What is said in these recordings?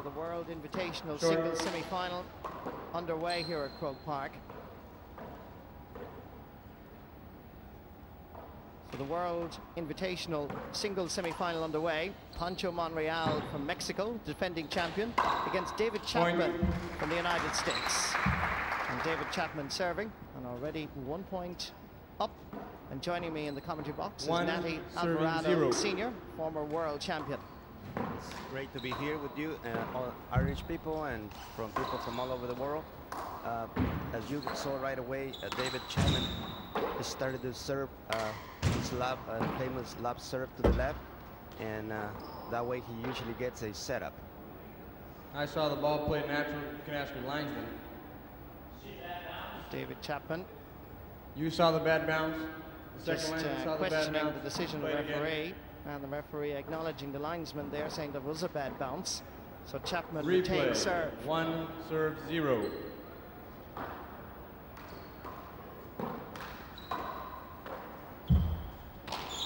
So the World Invitational Singles semi-final underway here at Croke Park. So the World Invitational Singles semi-final underway. Pancho Monreal from Mexico, defending champion, against David Chapman from the United States. And David Chapman serving, and already 1 point up. And joining me in the commentary box is Natty Alvarado Sr., former world champion. It's great to be here with you, all Irish people and people from all over the world. As you saw right away, David Chapman started to serve his famous lob serve to the left, and that way he usually gets a setup. I saw the ball play natural. You can ask your linesman. David Chapman. You saw the bad bounce? Just questioning the decision of the referee, and the referee acknowledging the linesman there, saying there was a bad bounce. So Chapman retains serve. 1 serve 0.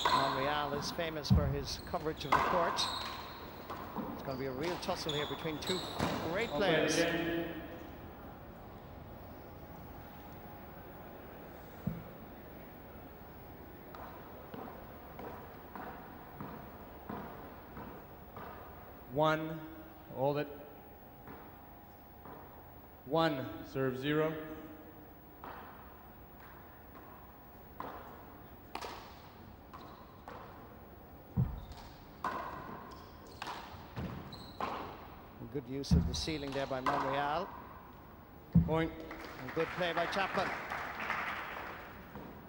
Monreal is famous for his coverage of the court. It's going to be a real tussle here between two great players. One, hold it. 1 serve 0. Good use of the ceiling there by Monreal. Point. And good play by Chapman.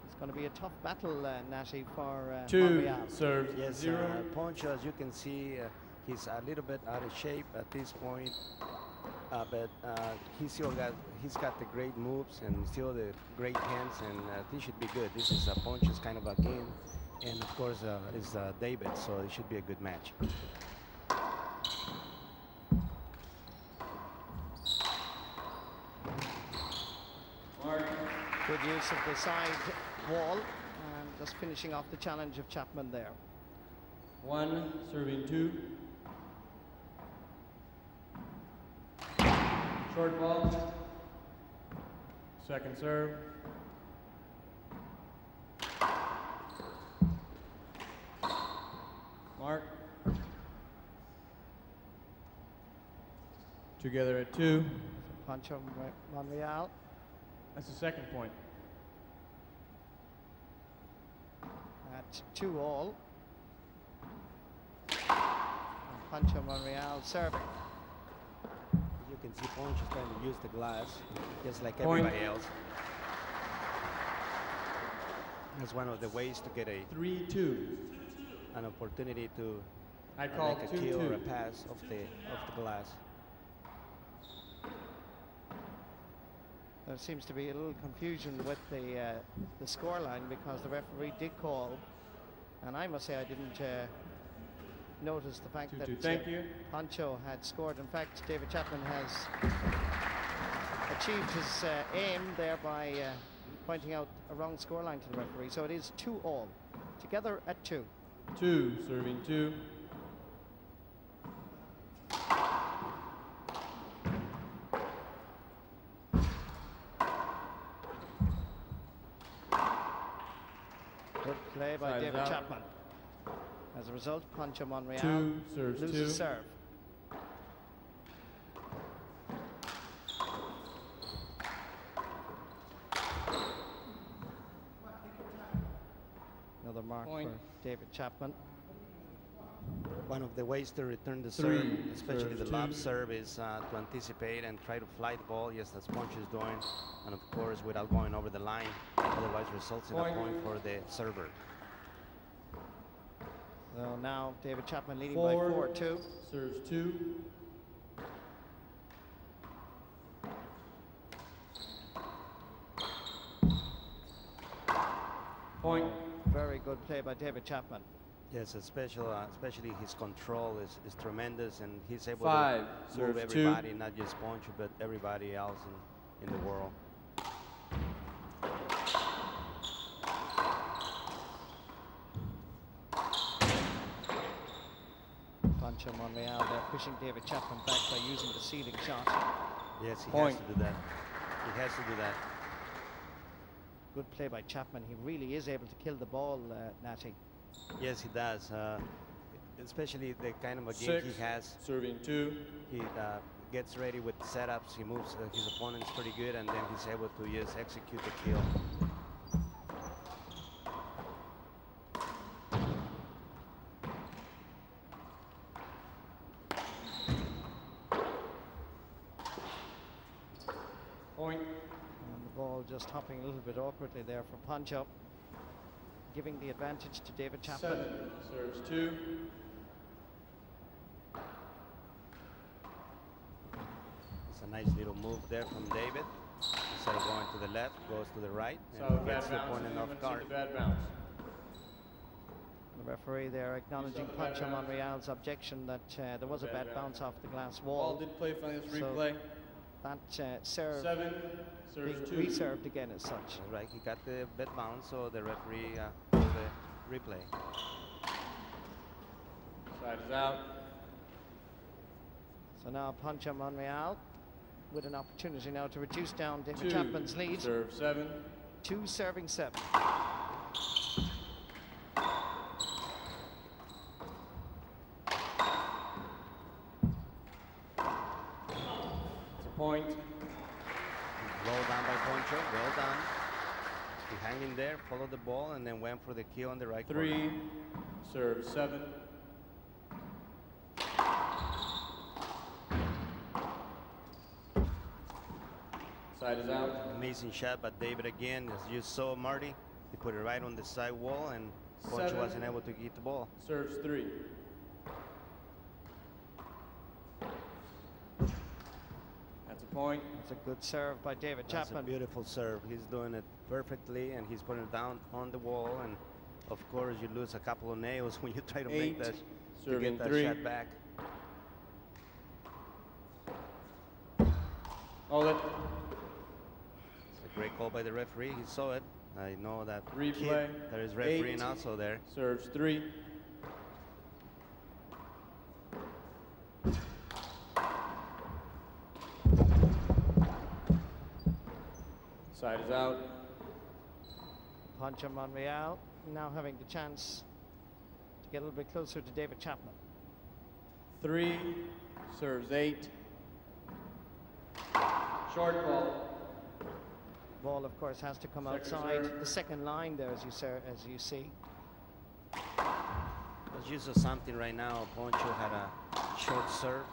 It's going to be a tough battle, Natty, for Monreal. 2 serves yes, 0. Poncho, as you can see, he's a little bit out of shape at this point, but he's got the great moves and still the great hands, and this should be good. This is Poncho's kind of a game, and of course it's David, so it should be a good match. Good use of the side wall, and just finishing off the challenge of Chapman there. 1 serving 2. Short ball. Second serve. Mark. Together at 2. Pancho Monreal. That's the second point. At 2-all. Pancho Monreal serving. You can see Poncho's trying to use the glass, just like everybody else. That's one of the ways to get a 3-2. An opportunity to make a kill or a pass off the glass. There seems to be a little confusion with the scoreline, because the referee did call, and I must say I didn't notice the fact that Pancho had scored. In fact, David Chapman has achieved his aim there by pointing out a wrong scoreline to the referee. So it is 2-all, together at 2. 2 serving 2. Good play by David Chapman. As a result, Pancho Monreal 2 serves loses 2. serve. Another mark for David Chapman. One of the ways to return the serve, especially the lob serve, is to anticipate and try to fly the ball, just as Poncho is doing, and of course without going over the line, otherwise results in a point for the server. So now David Chapman leading by 4-2. Serves 2. Point. Very good play by David Chapman. Yes, especially his control is tremendous, and he's able 5 to move everybody, not just Poncho, but everybody else in the world. Pancho Monreal there, pushing David Chapman back by using the ceiling shot. Yes, he Point. has to do that. He has to do that. Good play by Chapman. He really is able to kill the ball, Natty. Yes, he does. Especially the kind of a game 6, he has. serving 2. He gets ready with setups. He moves his opponents pretty good, and then he's able to just execute the kill. Point. And the ball just hopping a little bit awkwardly there for Pancho, giving the advantage to David Chapman. 7, serves 2. It's a nice little move there from David. Instead of going to the left, goes to the right, So and bad gets the bounce. opponent off guard. The bad bounce. The referee there acknowledging Pancho Monreal's objection that there was a bad bounce off the glass Ball wall. did play from this So replay. that serve 7, serves 2. being reserved again as such. That's right, he got the bad bounce, so the referee the replay. Side is out. So now Pancho Monreal with an opportunity now to reduce down David 2, Chapman's lead. serve 7. 2 serving 7. It's a point. Well done by Poncho, well done. He hung in there, followed the ball, and then went for the kill on the right 3, corner. serve 7. Side is out. Amazing shot by David again. As you saw, Marty, he put it right on the side wall, and Poncho 7, wasn't able to get the ball. serves 3. That's a point. It's a good serve by David That's Chapman. a beautiful serve. He's doing it perfectly, and he's putting it down on the wall. And of course, you lose a couple of nails when you try to 8, make that, to serving get that 3. shot back. Hold it. It's a great call by the referee. He saw it. I know that Replay. kid that is refereeing 8, also there. serves 3. Side is out. Pancho Monreal now having the chance to get a little bit closer to David Chapman. 3, serves 8. Short ball. Ball, of course, has to come Second outside serve. the second line there, as you see. Let's use something right now. Poncho had a short serve,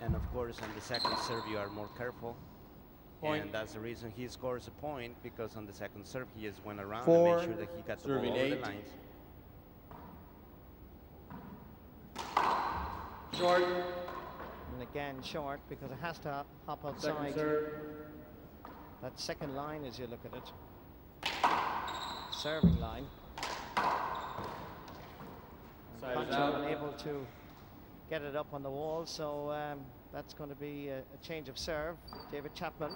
and of course, on the second serve, you are more careful. Point. And that's the reason he scores a point, because on the second serve, he just went around 4, and made sure that he got the ball serving over 8. the lines. Short. And again, short, because it has to hop Second outside serve. that second line as you look at it. Serving line. Side is Pancho out. unable to get it up on the wall, so that's going to be a change of serve. David Chapman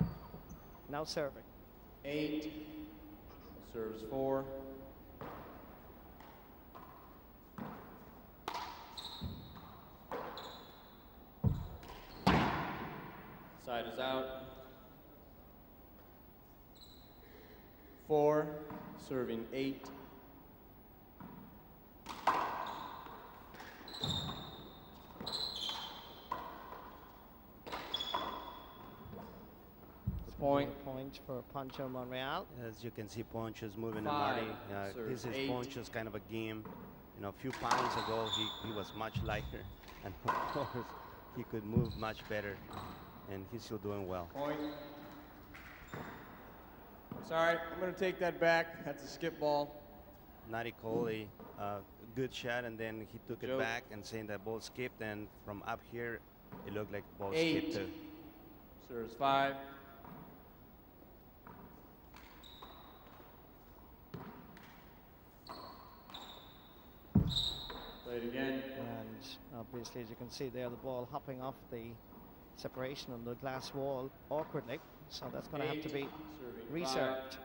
now serving. 8, serves 4. Side is out. 4, serving 8. Point. Point for Pancho Monreal. As you can see, Poncho's moving and 5, Marty. serve This is 8. Poncho's kind of a game. You know, a few pounds ago, he was much lighter, and of course, he could move much better, and he's still doing well. Point. Sorry, I'm going to take that back. That's a skip ball. Natty Cole, a good shot, and then he took it Joke. back and saying that ball skipped, and from up here, it looked like the ball 8, skipped too. serves 5. Play it again. And obviously, as you can see there, the ball hopping off the separation on the glass wall awkwardly. So that's going to have to 8, be serving reserved.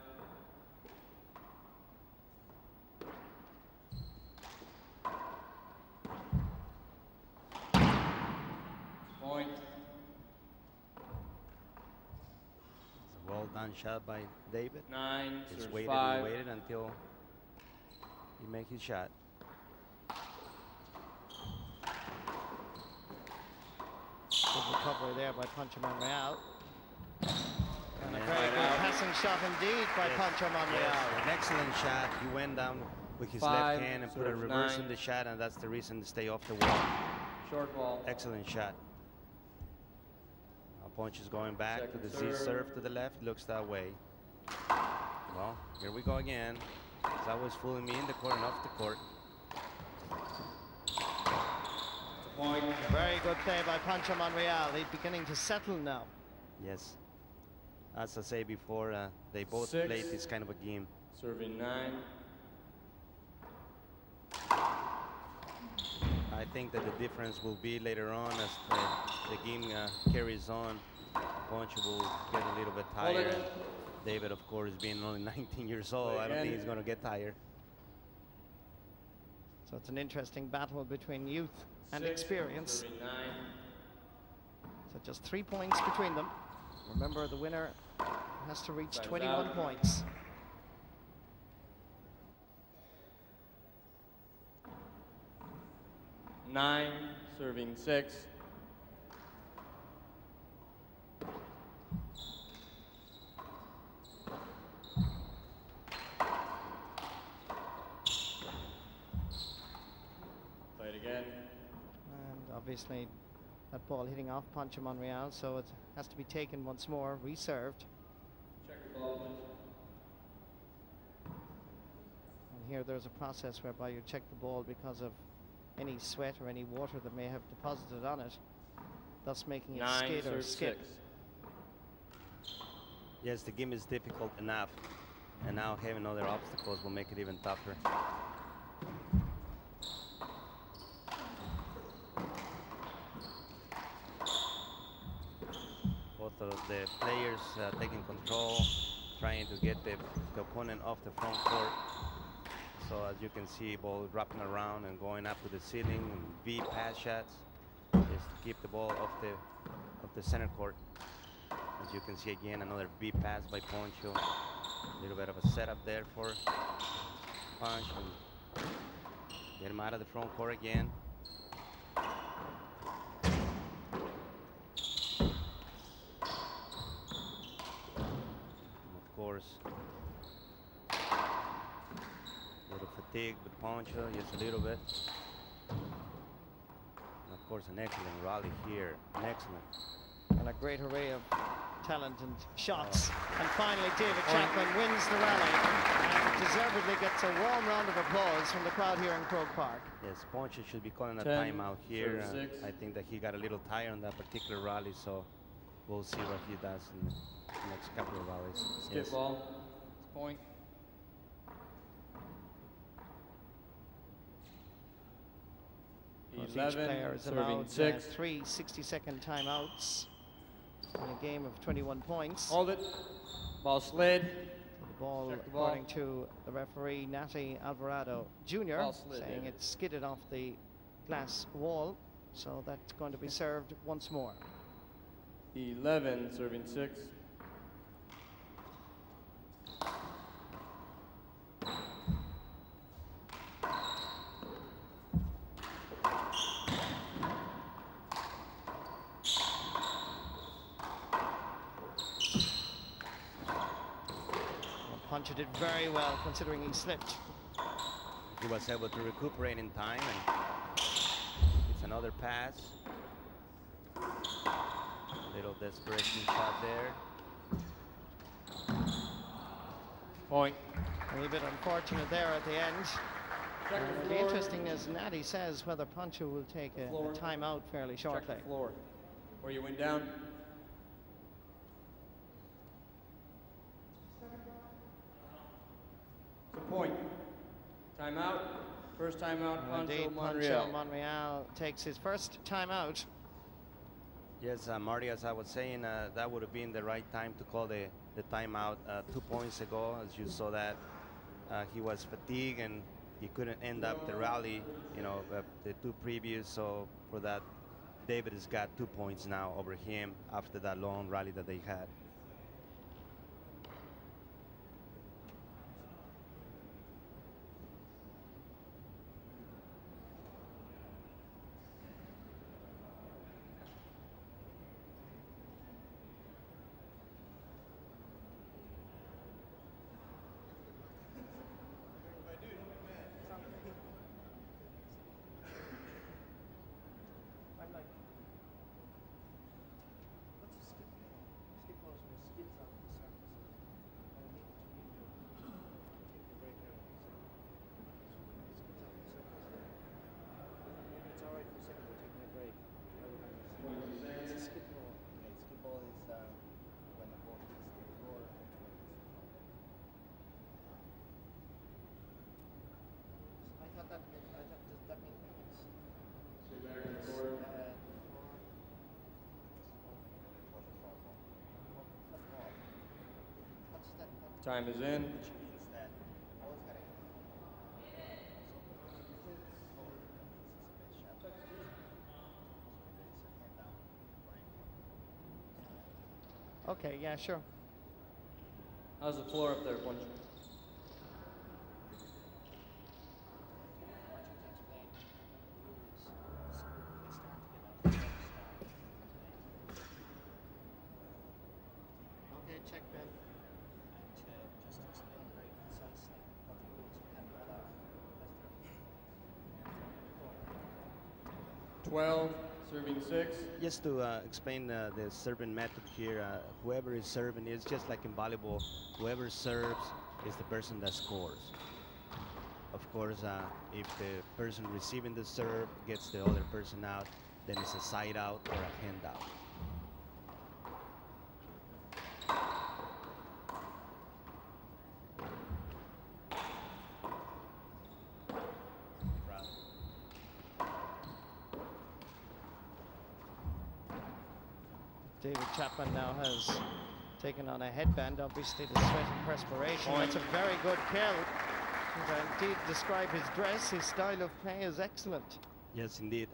5. Long shot by David. 9, Just serves waited 5. and waited until he made his shot. Good recovery there by Pancho Monreal. And a Yeah. very good passing shot indeed by Yes. Pancho Monreal. Yes, an excellent shot. He went down with his 5, left hand and put a serves reverse 9. in the shot, and that's the reason to stay off the wall. Short ball. Excellent shot. Now Ponch is going back Second to the serve. Z serve to the left. Looks that way. Well, here we go again. He's always fooling me in the court and off the court. Point. Very good play by Pancho Monreal. He's beginning to settle now. Yes. As I say before, they both 6. played this kind of a game. Serving 9. I think that the difference will be later on as the game carries on. Poncho will get a little bit Hold tired. it. David, of course, being only 19 years old, I don't think he's going to get tired. So it's an interesting battle between youth and 6, experience. serving 9. So just 3 points between them. Remember, the winner has to reach Time's 21 out. points. Nine, serving 6. Play it again. And obviously, that ball hitting off Pancho Monreal, so it has to be taken once more, reserved. Check the ball, please. And here there's a process whereby you check the ball because of any sweat or any water that may have deposited on it, thus making it 9, skid or serve skip. 6. Yes, the game is difficult enough, and now having other obstacles will make it even tougher. Both of the players taking control, trying to get the opponent off the front court. So as you can see, ball wrapping around and going up to the ceiling, and V pass shots, just to keep the ball off the center court. As you can see again, another V pass by Poncho. A little bit of a setup there for Punch, and get him out of the front court again. And of course, a little fatigue with Poncho, just a little bit. And of course, an excellent rally here, an excellent. And a great array of talent and shots. And finally, David Chapman wins the rally and deservedly gets a warm round of applause from the crowd here in Croke Park. Yes, Poncho should be calling a 10, timeout here. serve 6. I think that he got a little tired on that particular rally, so we'll see what he does in the next couple of rallies. Skip Yes. ball. Point. Each 11, player is serving allowed 6. 3 60-second timeouts in a game of 21 points. Hold it. Ball slid. So the ball, Check the ball. according to the referee, Natty Alvarado Jr., Ball slid, saying David. it skidded off the glass wall. So that's going to be served once more. 11, serving 6. Well, Poncho did very well considering he slipped. He was able to recuperate in time, and it's another pass. Little desperation shot there. Point. A little bit unfortunate there at the end. Check the It'll be floor. interesting, as Natty says, whether Poncho will take a Floor. timeout fairly shortly. Check the floor. Where you went down. It's a point. Timeout. First timeout, And Pancho indeed, Monreal. Pancho Monreal takes his first timeout. Yes, Marty, as I was saying, that would have been the right time to call the timeout 2 points ago. As you saw that he was fatigued and he couldn't end up the rally, you know, the two previous. So for that, David has got 2 points now over him after that long rally that they had. Time is in. Okay, yeah, sure. How's the floor up there, Punch? Okay, Chapman. Just explain very concisely what the rules of handball are. 12, serving 6. Just to explain the serving method here, whoever is serving is just like in volleyball. Whoever serves is the person that scores. Of course, if the person receiving the serve gets the other person out, then it's a side out or a hand out. David Chapman now has taken on a headband, obviously the sweat and perspiration. Point. That's a very good kill. Indeed, describe his dress, his style of play is excellent. Yes, indeed.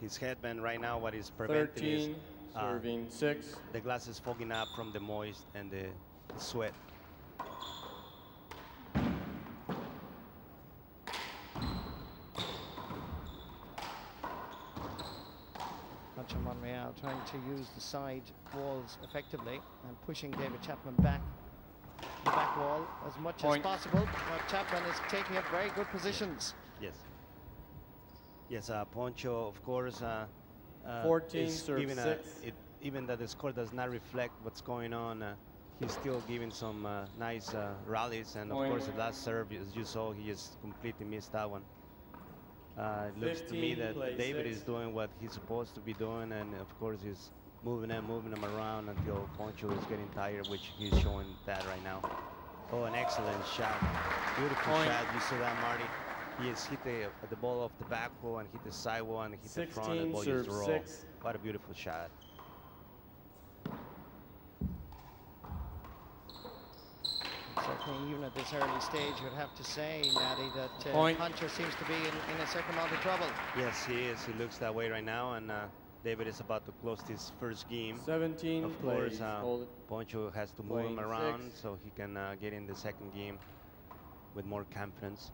His headband right now, what is preventing 13, is serving 6. the glass is fogging up from the moist and the sweat. Monreal trying to use the side walls effectively and pushing David Chapman back the back wall as much Point. as possible. But Chapman is taking up very good positions. Yes. Yes, Poncho, of course, 14, is serve giving 6. even that the score does not reflect what's going on, he's still giving some nice rallies. And of Point. course, the last serve, as you saw, he just completely missed that one. It looks to me 15, that play David 6. is doing what he's supposed to be doing, and of course he's moving him around until Poncho is getting tired, which he's showing that right now. Oh, an excellent shot. Beautiful Point. shot. You saw that, Marty. He has hit the ball off the back wall and hit the side wall and hit the front, and the 16, ball serve just rolled. 6. What a beautiful shot. Certainly, even at this early stage, you'd have to say, Natty, that Point. Poncho seems to be in a certain amount of trouble. Yes, he is. He looks that way right now, and David is about to close his first game. 17, Of course, hold it. Poncho has to move him Playing around 6. so he can get in the second game with more confidence.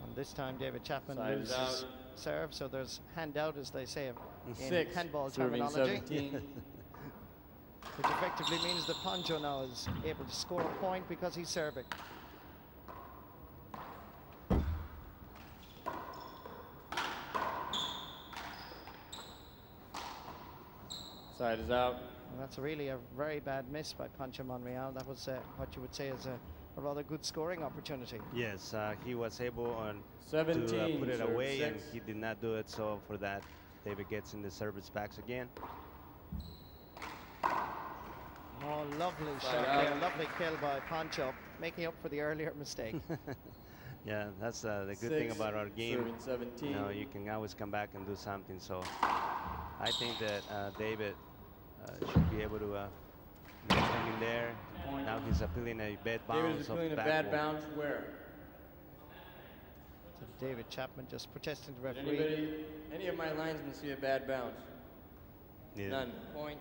And this time, David Chapman Side is loses out. serve, so there's handout, as they say in 6, handball serving terminology, 17. which effectively means that Poncho now is able to score a point because he's serving. Side is out. And that's really a very bad miss by Poncho Monreal. That was what you would say is a rather good scoring opportunity. Yes, he was able to 17, put it serve away, and 6. he did not do it. So for that, David gets in the service backs again. Oh, lovely Side shot out. there. Lovely kill by Poncho, making up for the earlier mistake. Yeah, that's the good thing 6, about our game. serving 17. You know, you can always come back and do something. So I think that David should be able to get him in there. Point. Now he's appealing a bad David bounce is off appealing the a back bad wall. bounce where? So David Chapman just protesting the Did referee. any of my linesmen see a bad bounce? Yeah. None. Point.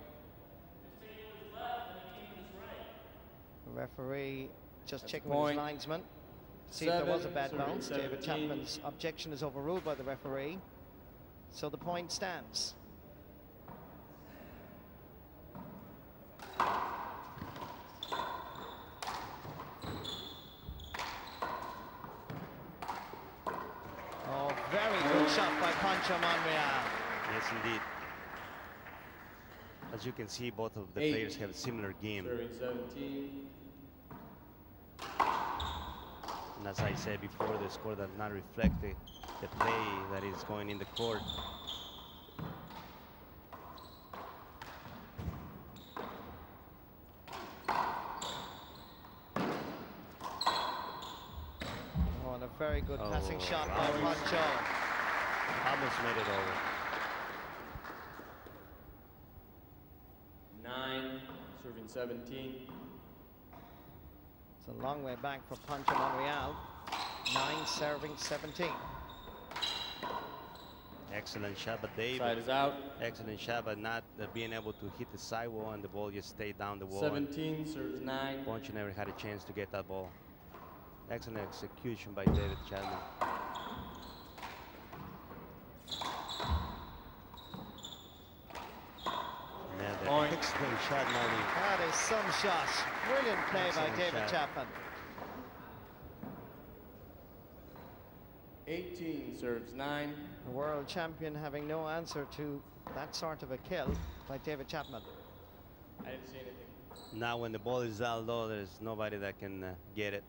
The referee just That's checking with point. his linesman to see if there was a 7, bad serving bounce. David 17. Chapman's objection is overruled by the referee, so the point stands. Oh, very good shot by Poncho Monreal. Yes, indeed. As you can see, both of the 8, players have a similar game. serving 17. And as I said before, the score does not reflect the play that is going in the court. Oh, and a very good passing Oh, shot by wow. Poncho. Almost made it over. 17. It's a long way back for Pancho Monreal. 9 serving 17. Excellent shot, but David. Side is out. Excellent shot, but not being able to hit the sidewall, and the ball just stayed down the wall. 17 serves 9. Poncho never had a chance to get that ball. Excellent execution by David Chapman. Point. Excellent shot, Marty. That is some shot. Brilliant play by David Chapman. 18 serves 9. The world champion having no answer to that sort of a kill by David Chapman. I didn't see anything. Now when the ball is that low, there's nobody that can get it.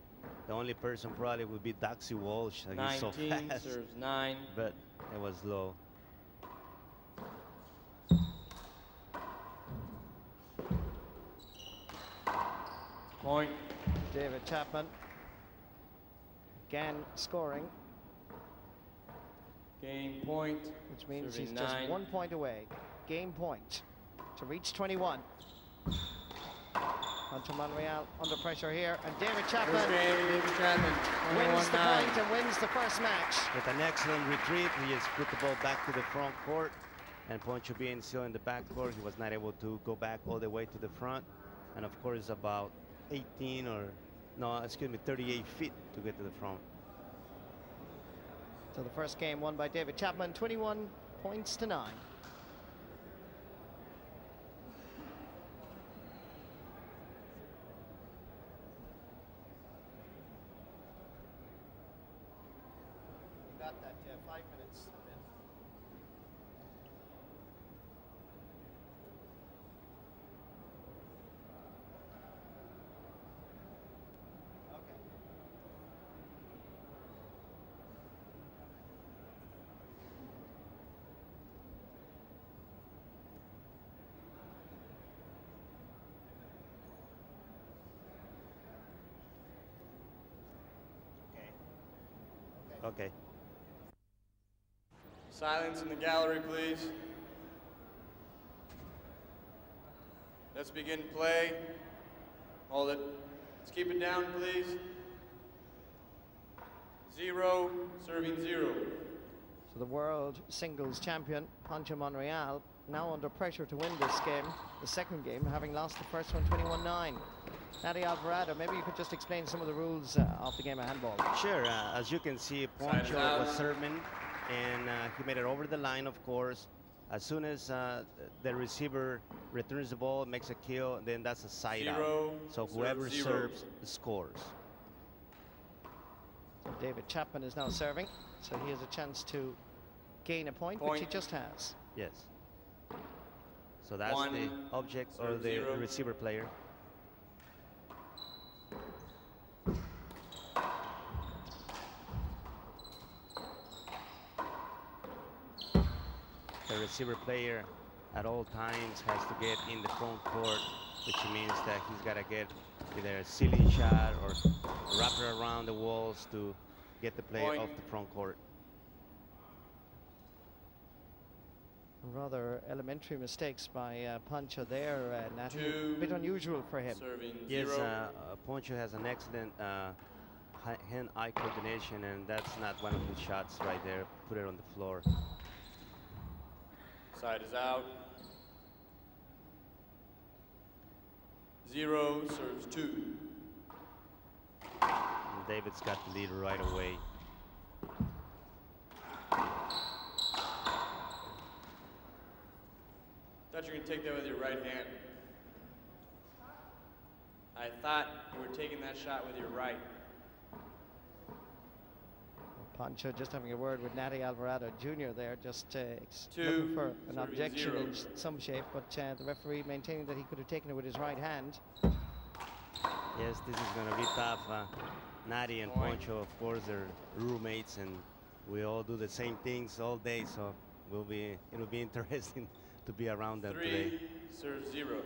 The only person probably would be Daxie Walsh. He's so 19 fast, serves 9. but it was low. Point. David Chapman again scoring, Game point. which means Serving he's just 9. 1 point away. Game point to reach 21. Pancho Monreal under pressure here, and David Chapman First game, David Chapman. wins the 21-9. point and wins the first match. With an excellent retreat, he just put the ball back to the front court, and Poncho being still in the back court, he was not able to go back all the way to the front, and of course about 18 or no, excuse me, 38 feet to get to the front. So the first game won by David Chapman, 21 points to 9. Got that 5 minutes. Okay. Okay. Silence in the gallery, please. Let's begin play. Hold it. Let's keep it down, please. 0, serving 0. So the world singles champion, Pancho Monreal, now under pressure to win this game, the second game, having lost the first one 21-9. Nati Alvarado, maybe you could just explain some of the rules of the game of handball. Sure. As you can see, Poncho was serving, and he made it over the line, of course. As soon as the receiver returns the ball, makes a kill, then that's a side out. So whoever serves scores. David Chapman is now serving, so he has a chance to gain a point, which he just has. Yes. So that's the object or the receiver player. The receiver player at all times has to get in the front court, which means that he's got to get either a ceiling shot or wrap it around the walls to get the player off the front court. Rather elementary mistakes by Pancho there, Natty. A bit unusual for him. Yes, Poncho has an excellent hand-eye coordination, and that's not one of his shots right there. Put it on the floor. Side is out. 0, serves 2. And David's got the lead right away. Thought you were going to take that with your right hand. I thought you were taking that shot with your right. Pancho just having a word with Natty Alvarado Jr. there, just looking for an objection in some shape, but the referee maintaining that he could have taken it with his right hand. Yes, this is going to be tough. Natty and Poncho, of course, they're roommates, and we all do the same things all day, so it'll be interesting to be around them 3, today. serve 0.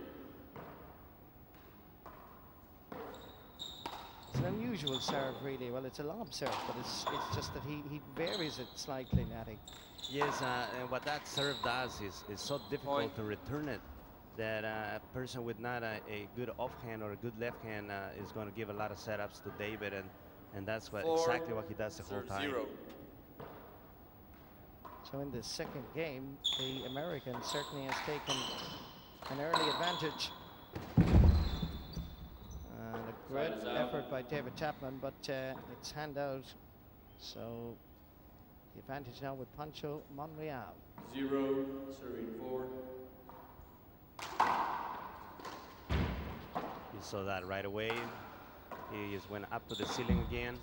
It's an unusual serve, really. Well, it's a lob serve, but it's just that he varies it slightly, Natty. Yes, and what that serve does is so difficult to return it. that a person with not a good offhand or a good left hand is going to give a lot of setups to David, and that's exactly what he does the whole time. 0. So in this second game, the American certainly has taken an early advantage. And a great effort by David Chapman, but it's hand out. So the advantage now with Pancho Monreal. 0, serving 4. You saw that right away. He just went up to the ceiling again.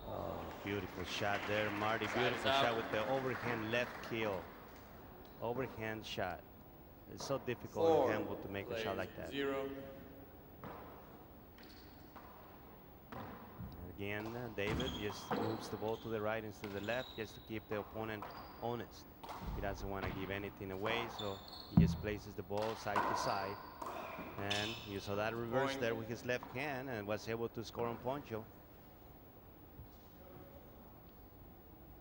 Oh, beautiful shot there, Marty. Beautiful shot with the overhand left kill. Overhand shot. It's so difficult in handball to make a shot like that. 0. Again, David just moves the ball to the right instead of the left just to keep the opponent honest. He doesn't want to give anything away, so he just places the ball side to side. And you saw that reverse there with his left hand and was able to score on Poncho.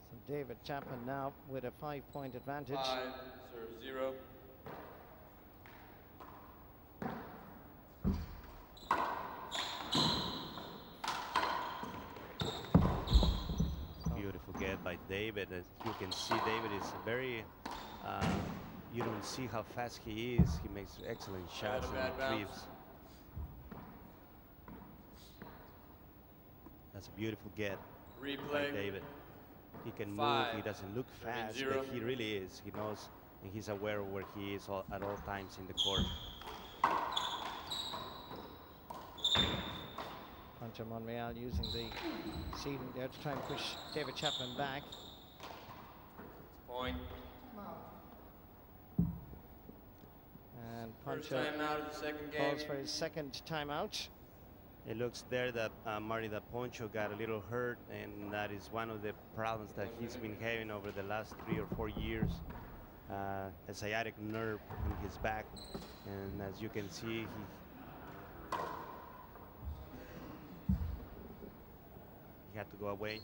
So David Chapman now with a 5-point advantage. 5, serve 0. Beautiful get by David. As you can see, David is very, you don't see how fast he is. He makes excellent shots and retrieves. That's a beautiful get by David. He can move, he doesn't look fast, but he really is. He knows and he's aware of where he is at all times in the court. Pancho Monreal using the seating there to try and push David Chapman back. Point. And Pancho calls for his second timeout. It looks there that Marty, that Poncho got a little hurt, and that is one of the problems that he's been having over the last 3 or 4 years. A sciatic nerve in his back, and as you can see, he had to go away.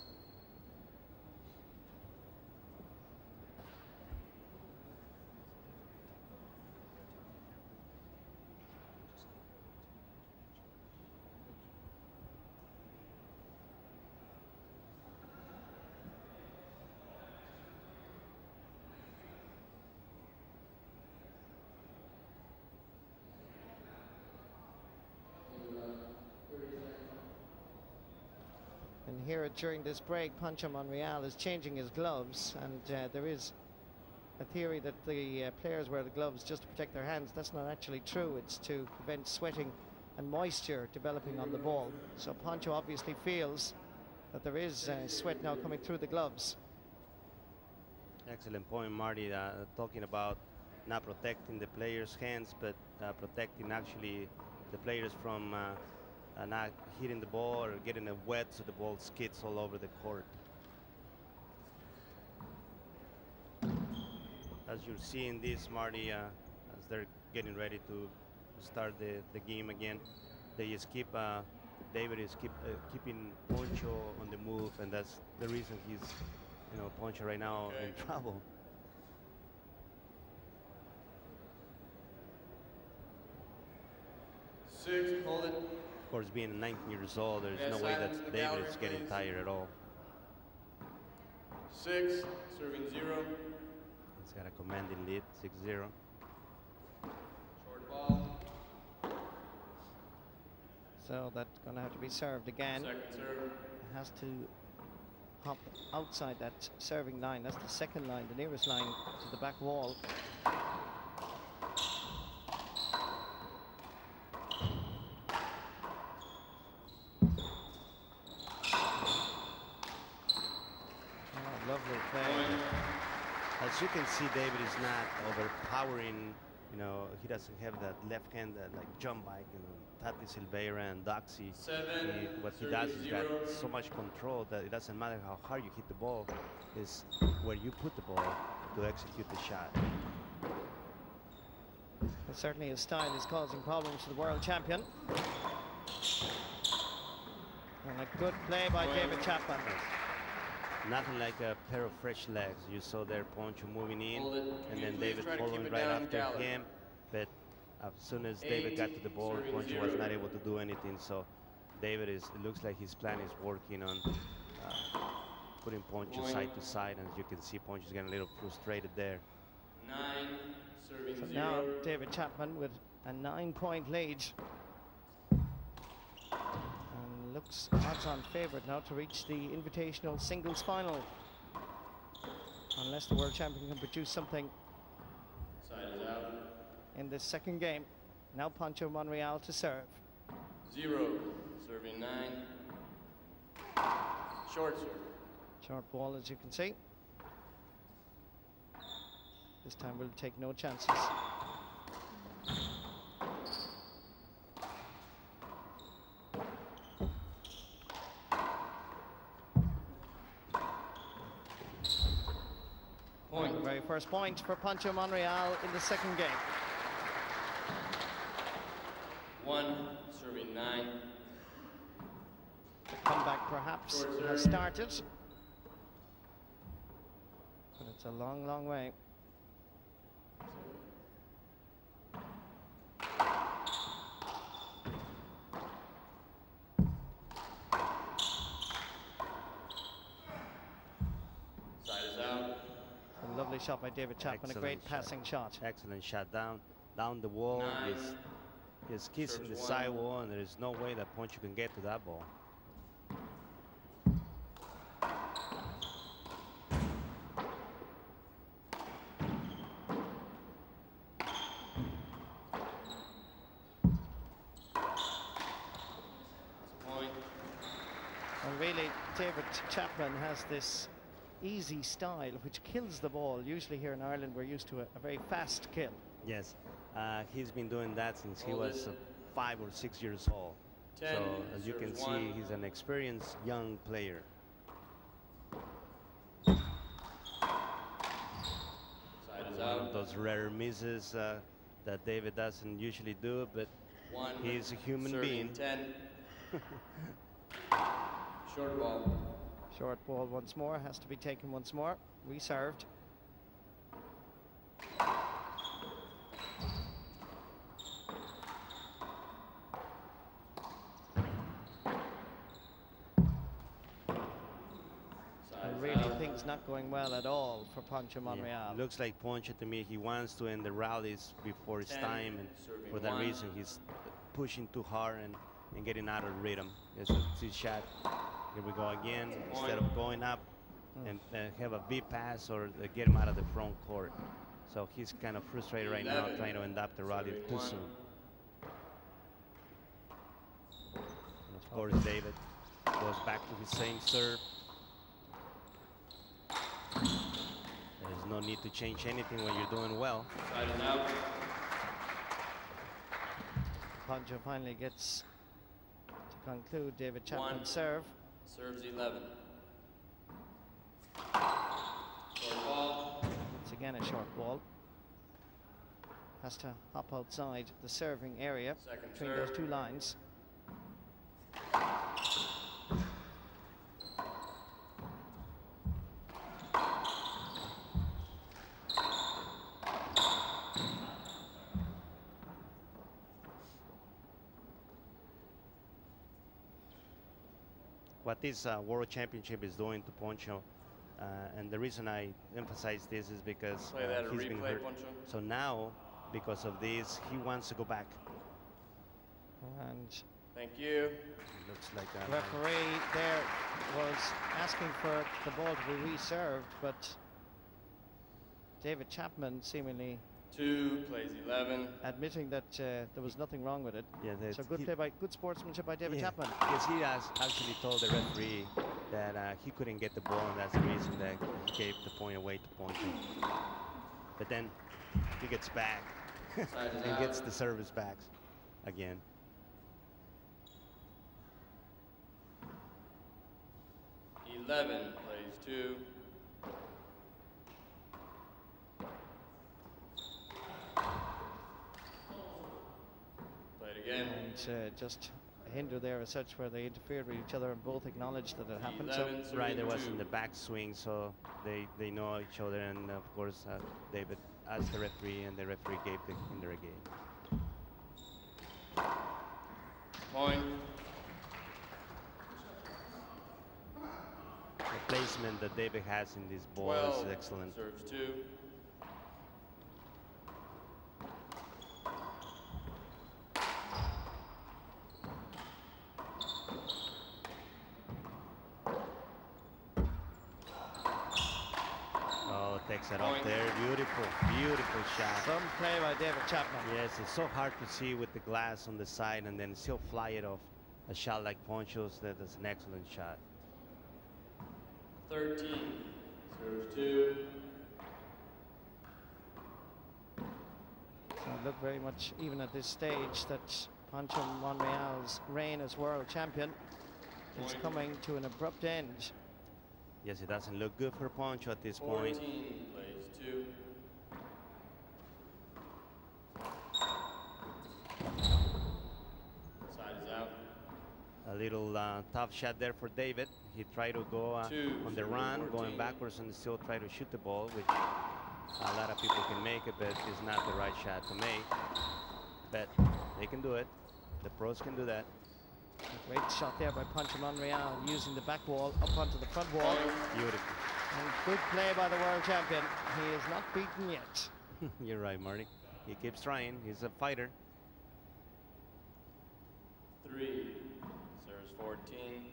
And here during this break, Pancho Monreal is changing his gloves, and there is a theory that the players wear the gloves just to protect their hands. That's not actually true. It's to prevent sweating and moisture developing on the ball. So Pancho obviously feels that there is sweat now coming through the gloves. Excellent point, Marty, talking about not protecting the players' hands, but protecting actually the players from not hitting the ball or getting it wet so the ball skids all over the court. As you're seeing this, Marty, as they're getting ready to start the game again, they just keep, David is keeping Poncho on the move, and that's the reason he's, Poncho right now in trouble. Hold it. Of course, being 19 years old, there's no way that David is getting tired at all. 6, serving 0. He's got a commanding lead, 6-0. Short ball. So that's going to have to be served again. Second serve. It has to hop outside that serving line. That's the second line, the nearest line to the back wall. Lovely play. As you can see, David is not overpowering. He doesn't have that left hand that like John Bike, Tati Silveira and Doxy. What he does is got so much control that it doesn't matter how hard you hit the ball, is where you put the ball to execute the shot. And certainly his style is causing problems to the world champion. And a good play by David Chapman. Nothing like a pair of fresh legs. You saw there Poncho moving in, and then David try to keep following it right down, after Gallagher. him. But as soon as David got to the ball, serving Poncho was 0. not able to do anything. So David it looks like his plan is working on putting Poncho side to side. As you can see, Poncho's getting a little frustrated there. 9, serving So 0. now David Chapman with a 9-point lead. And looks odds-on favourite now to reach the Invitational Singles Final. Unless the world champion can produce something Side is out. in this second game. Now Pancho Monreal to serve. 0, serving 9. Short serve. Short ball, as you can see. This time we'll take no chances. Point. The very first point for Pancho Monreal in the second game. 1, serving 9. The comeback perhaps Short has serve. started. But it's a long, long way. Side is out. A lovely shot by David Chapman, a great passing shot. Excellent shot down the wall. 9. He's kissing the Serves side 1. wall, and there is no way that Poncho can get to that ball. Point. And really, David Chapman has this easy style which kills the ball. Usually here in Ireland we're used to a very fast kill. Yes, he's been doing that since he Hold was it. 5 or 6 years old. 10, So as you can serves see, 1. he's an experienced young player. Side is One out. of those rare misses that David doesn't usually do, but 1. he's a human serving being. 10. Short ball. Short ball once more, has to be taken once more. Reserved. And really things not going well at all for Pancho Monreal. Yeah. Looks like Poncho to me, he wants to end the rallies before his 10, time, and serving for that 1. reason he's pushing too hard and getting out of rhythm. It's his shot. Here we go again. Instead of going up and have a V pass or get him out of the front court. So he's kind of frustrated right now, 11, trying to end up the rally serving too 1. soon. And of course, David goes back to his same serve. There's no need to change anything when you're doing well. Side is out. Pancho finally gets to conclude David 1. Chapman's serve. Serves 11. Short ball. Once again a short ball. Has to hop outside the serving area Second between serve. those two lines. What this World Championship is doing to Poncho, and the reason I emphasize this is because Play that a he's been replay, hurt. Poncho. So now, because of this, he wants to go back. And Thank you. It looks like the referee there was asking for the ball to be reserved, but David Chapman seemingly 2, plays 11. admitting that there was nothing wrong with it. Yeah, So good sportsmanship by David Chapman. Yes, he has actually told the referee that he couldn't get the ball, and that's the reason that he gave the point away to Poncho. But then he gets back Side is and out. gets the service back again. Eleven, plays 2. Play it again. And just hinder there as such, where they interfered with each other and both acknowledged that it happened. So right, there was in the backswing, so they know each other, and of course David asked the referee, and the referee gave the hinder again. Point. The placement that David has in this ball is excellent. Serves 2. Takes it up there. Beautiful, beautiful shot. Some play by David Chapman. Yes, it's so hard to see with the glass on the side and then still fly it off. A shot like Poncho's, that is an excellent shot. 13. Serves 2. So it looked very much, even at this stage, that Poncho Monreal's reign as world champion is coming to an abrupt end. Yes, it doesn't look good for Poncho at this 14 point. plays 2. Side is out. A little tough shot there for David. He tried to go on the run, 14. going backwards, and still try to shoot the ball, which a lot of people can make it, but it's not the right shot to make. But they can do it. The pros can do that. A great shot there by Poncho Monreal, using the back wall up onto the front wall. Beautiful. And good play by the world champion. He is not beaten yet. You're right, Marty. He keeps trying. He's a fighter. 3. Serves 14.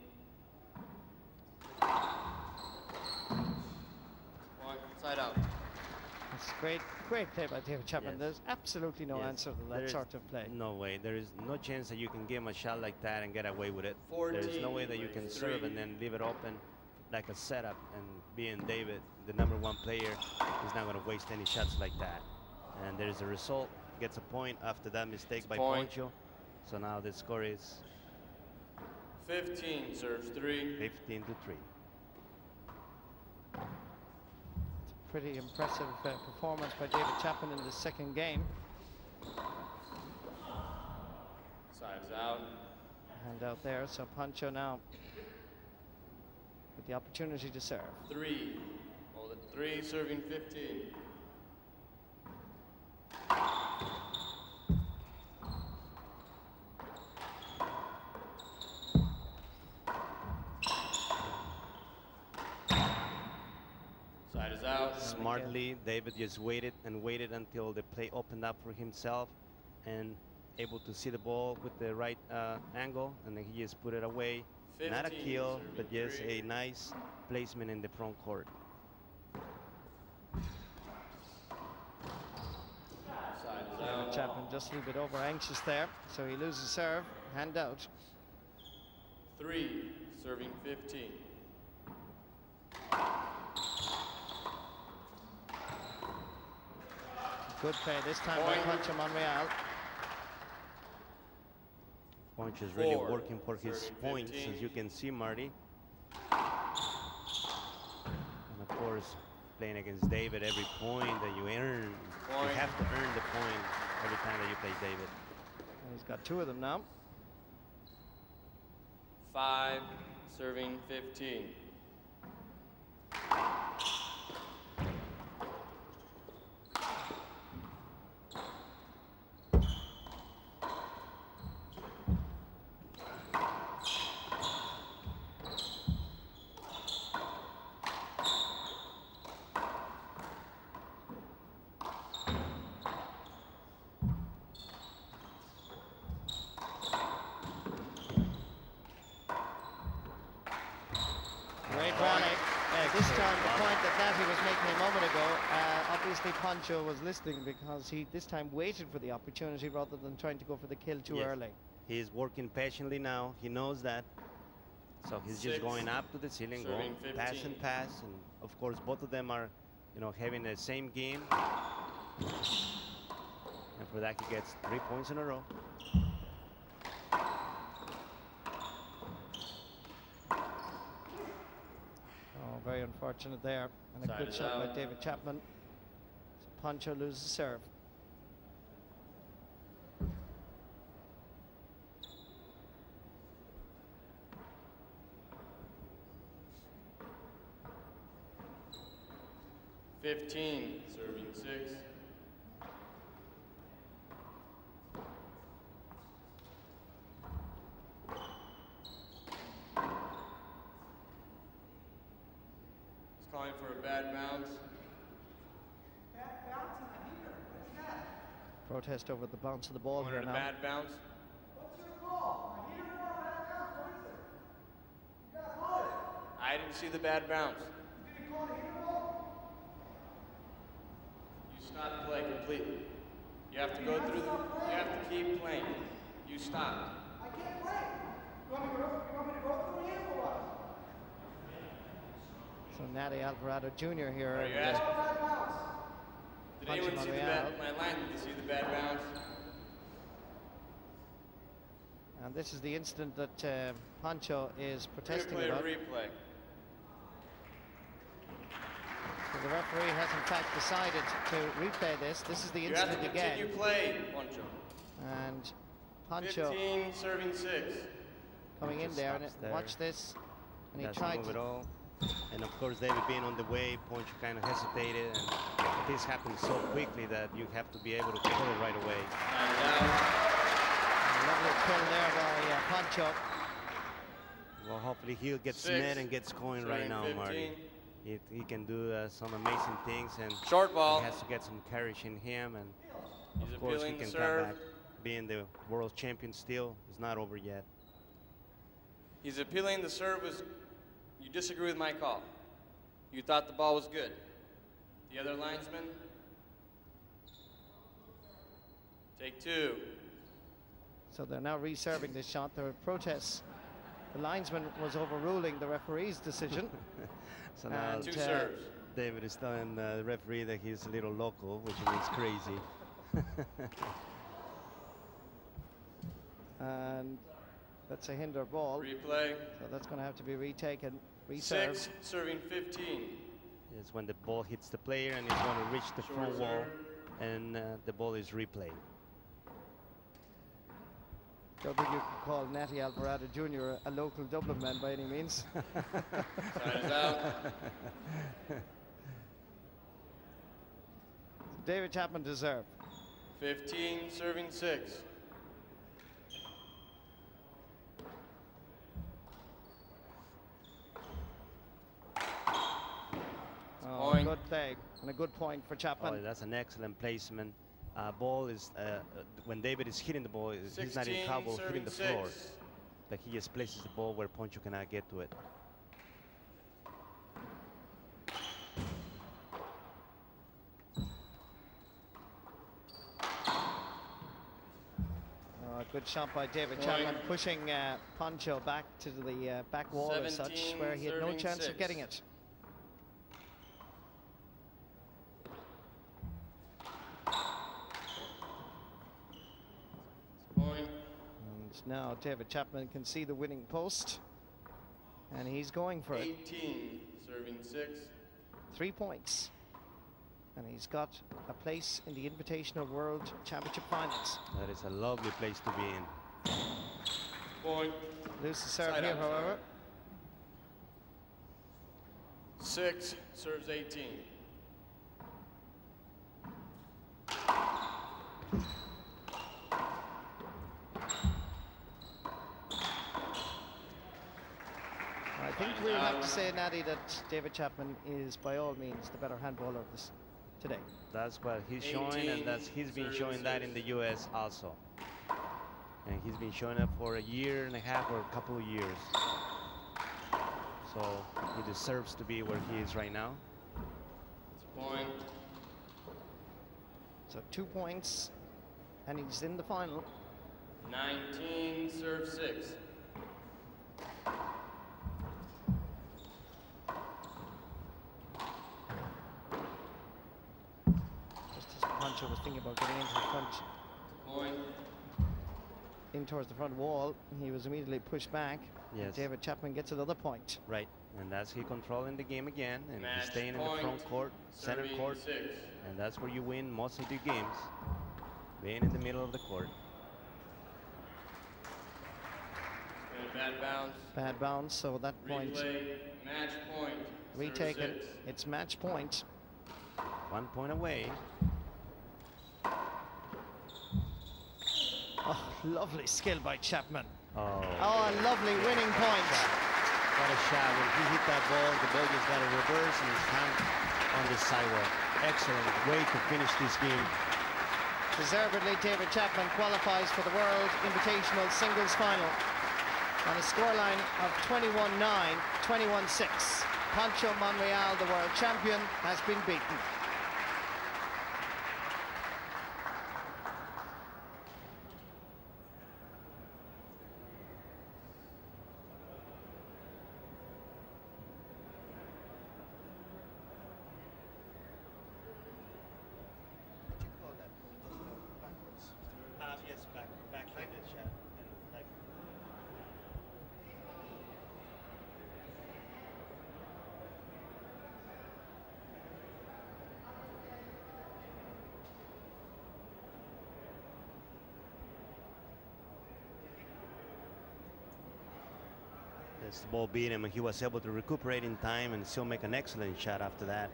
One. Side out. It's great play by David Chapman. Yes. There's absolutely no answer to that sort of play. No way. There is no chance that you can give him a shot like that and get away with it. 14, There's no way that you can serve and then leave it open like a setup, and being David, the #1 player, is not going to waste any shots like that. And there's a result. Gets a point after that mistake by Poncho. So now the score is 15. Serves 3. 15-3. Pretty impressive performance by David Chapman in the second game. Side's out. Hand out there, so Poncho now with the opportunity to serve. 3. Hold it 3. Serving 15. Side is out. Smartly, David just waited and waited until the play opened up for himself and able to see the ball with the right angle, and then he just put it away. 15, not a kill, but just 3. a nice placement in the front court. Side is David out. Chapman just a little bit over anxious there, so he loses serve. Hand out. 3. Serving 15. Good play this time by Poncho Monreal. Poncho is really 4. working for his Serving points, 15. as you can see, Marty. And of course, playing against David, every point that you earn, you have to earn the point every time that you play David. And he's got 2 of them now. 5. Serving 15. This time, the point that Natty was making a moment ago, obviously Poncho was listening, because he this time waited for the opportunity rather than trying to go for the kill too early. He's working patiently now. He knows that. So he's 6. just going up to the ceiling, going pass and pass. And of course, both of them are, having the same game. And for that, he gets 3 points in a row. Very unfortunate there, and a good shot by David Chapman. So Poncho loses serve. 15, serving 6. He's calling for a bad bounce. Bad bounce on a heater. What is that? Protest over the bounce of the ball here A now. bad bounce. What's your call? A heater or a bad bounce? What is it? You gotta call it. I didn't see the bad bounce. You didn't call a heater ball? You stopped play completely. You have to go through the, you have to keep playing. You stopped. I can't play. You want me to go through the heater or what? So Natty Alvarado Jr. here. Are you asking? Bad bounce. Did anyone see the bad, my line, did you see the bad bounce? And this is the incident that Pancho is protesting Replay, about. replay. So the referee has in fact decided to replay this. This is the You have incident to again. continue play, Pancho. And Pancho 15, serving 6. coming in Just there, and stops there. watch this. And he Doesn't tried move to at all. And of course, David being on the way, Poncho kind of hesitated, and this happens so quickly that you have to be able to pull it right away. And now, lovely kill there by Pancho. Well, hopefully he'll get 6, Smith and gets going right serving now, 15. Marty. He can do some amazing things, and Short ball. he has to get some courage in him, and He's of course he appealing can the come serve. back. Being the world champion still is not over yet. He's appealing the serve. You disagree with my call. You thought the ball was good. The other linesman? Take 2. So they're now reserving this shot. There are protests. The linesman was overruling the referee's decision. So now And, 2 serves. David is telling the referee that he's a little local, which means crazy. And that's a hinder ball. Replay. So that's going to have to be retaken. Reserved. 6, serving 15. It's when the ball hits the player and it's going to reach the Short front wall, serve. and the ball is replayed. Don't think you can call Natty Alvarado Jr. a local Dublin man by any means. Side is out. David Chapman to serve. 15, serving 6. Oh, Point. good play and a good point for Chapman. Oh, that's an excellent placement. Ball is when David is hitting the ball, he's not in 16, trouble hitting the floor, 6. but he just places the ball where Poncho cannot get to it. Good shot by David Point. Chapman, pushing Pancho back to the back wall as such, 17, where he had no serving chance of 6. getting it. Point. And now David Chapman can see the winning post, and he's going for it. 18, serving 6. 3 points. And he's got a place in the Invitational World Championship Finals. That is a lovely place to be in. Point. Loses the serve Side here, out, however. 6, serves 18. I think we'll have to say, Natty, that David Chapman is by all means the better handballer of this today. That's what he's showing, and he's been showing that in the U.S. also. And he's been showing up for a year and a half or a couple of years. So he deserves to be where he is right now. It's a point. So 2 points, and he's in the final. 19, serve 6. Just as Pancho was thinking about getting into the front, Point. in towards the front wall, he was immediately pushed back. Yes. David Chapman gets another point. Right, and that's he controlling the game again, and Match he's staying in the point, front court, center serving court, 6. and that's where you win most of your games, being in the middle of the court. And a bad bounce. Bad bounce, so that point Replay, match point. serve retaken. 6. It's match point. And 1 point away. Oh, lovely skill by Chapman. Oh, a lovely winning point. What a shot. When he hit that ball just got a reverse and his hand on the sidewalk. Excellent way to finish this game. Deservedly, David Chapman qualifies for the World Invitational Singles Final on a scoreline of 21-9, 21-6. Pancho Monreal, the world champion, has been beaten. Yes, backhanded shot. As the ball beat him, and he was able to recuperate in time and still make an excellent shot after that.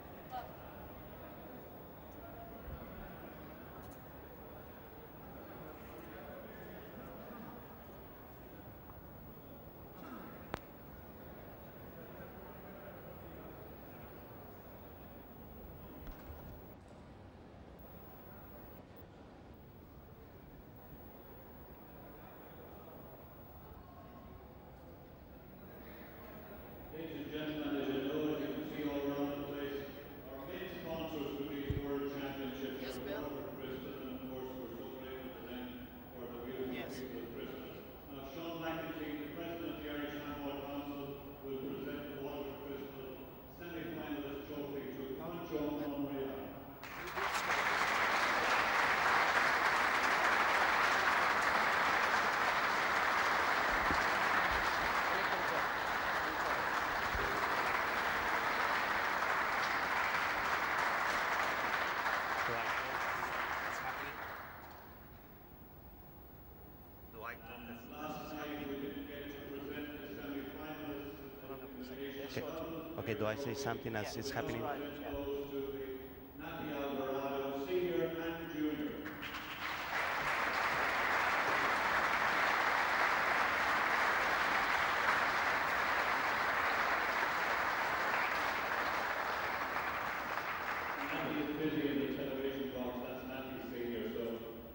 Ladies and gentlemen, as you know, as you can see all around the place, our main sponsors for these World Championships are Waterford Bristol, and of course we're so grateful to them for the beautiful people of Bristol. Now Sean McEntee, the President of the Irish Handball Council, will present the Waterford Bristol semi-finalist trophy to Pancho Monreal. Okay, do I say something as it's happening? Senior and junior. Natty is busy in the television box, that's Natty Senior, so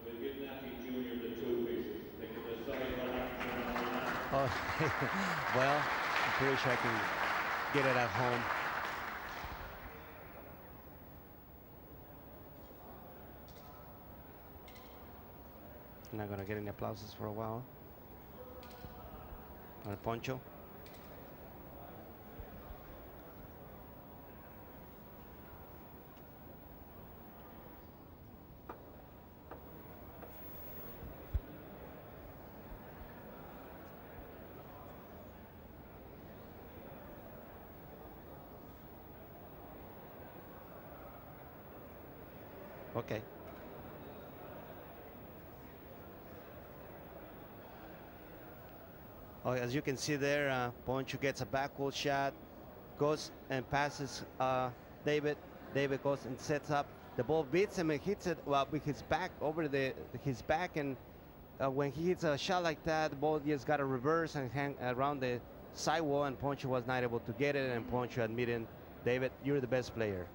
we'll give Natty Junior the 2 pieces. They can decide what happens. Oh, well, I'm pretty sure I can get it at home. I'm not gonna get any applauses for a while. On a Poncho. Okay. Oh, as you can see there, Poncho gets a backward shot, goes and passes David. David goes and sets up. The ball beats him and hits it with his back over his back, and when he hits a shot like that, the ball just got a reverse and hang around the sidewall, and Poncho was not able to get it, and Poncho admitted, David, you're the best player.